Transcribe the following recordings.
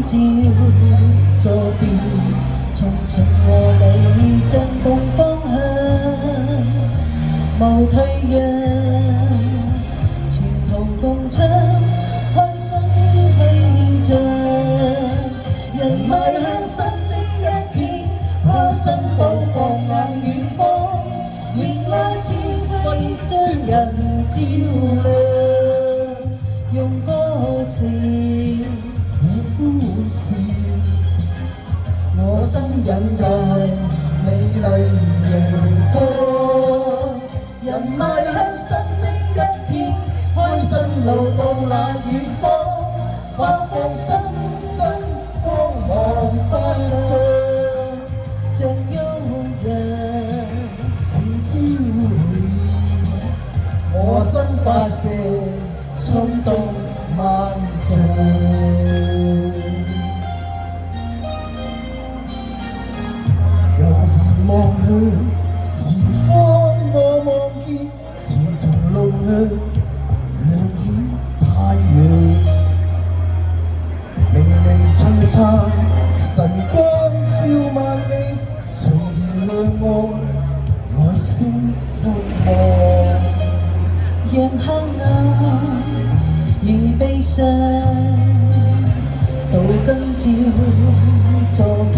照座標，從情和理想共方向，無退讓，前途共暢，開心氣象，人邁向新的一天，跨新步放眼遠方，燃亮智慧將人照亮，用歌聲呼召，我心引亮美麗陽光，人邁向新的一天，開新路到那遠方，發放新生光芒不盡，像旭日似朝氣，我心發射，衝動萬丈。望向前方，我望見前程路向亮顯太陽，明媚璀璨，神光照萬里，隨亮我內心盼望，讓黑暗與悲傷到今朝作別，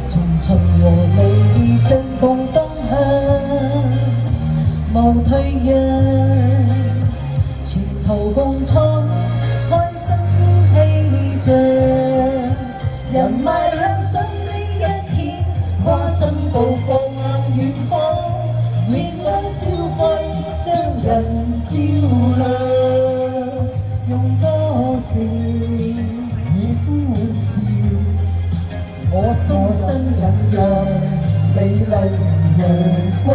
從尋和理想共方向，無退讓，前途共創，開新氣象，人邁向新的一天，跨新步放眼遠方，熱愛照輝將人照亮，用歌聲以呼召，我心引亮美麗陽光，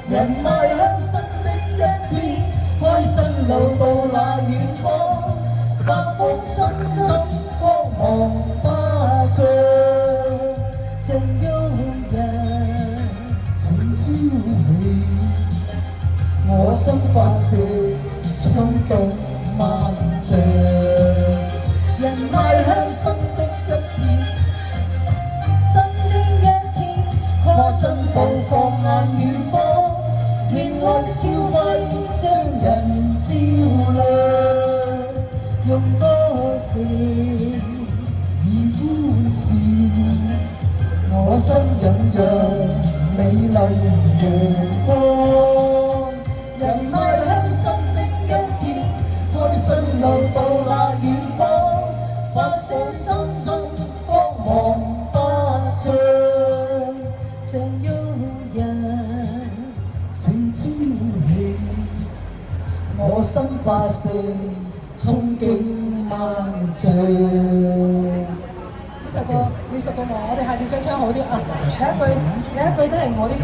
人邁向新的一天，開新路到那遠方，發放新生光芒不盡，像旭日似朝氣，我心發射，衝動萬丈，人邁向新的一天，跨新步放眼遠方，熱愛照輝將人照亮，用歌聲以呼召，我心引亮美麗陽光，人邁向新的一天，開新路到那遠方，發射新生光芒不盡，像旭日似朝氣，我心發射，衝勁萬丈。呢首歌你熟過我哋下次再唱好啲啊！有一句都係我啲錯。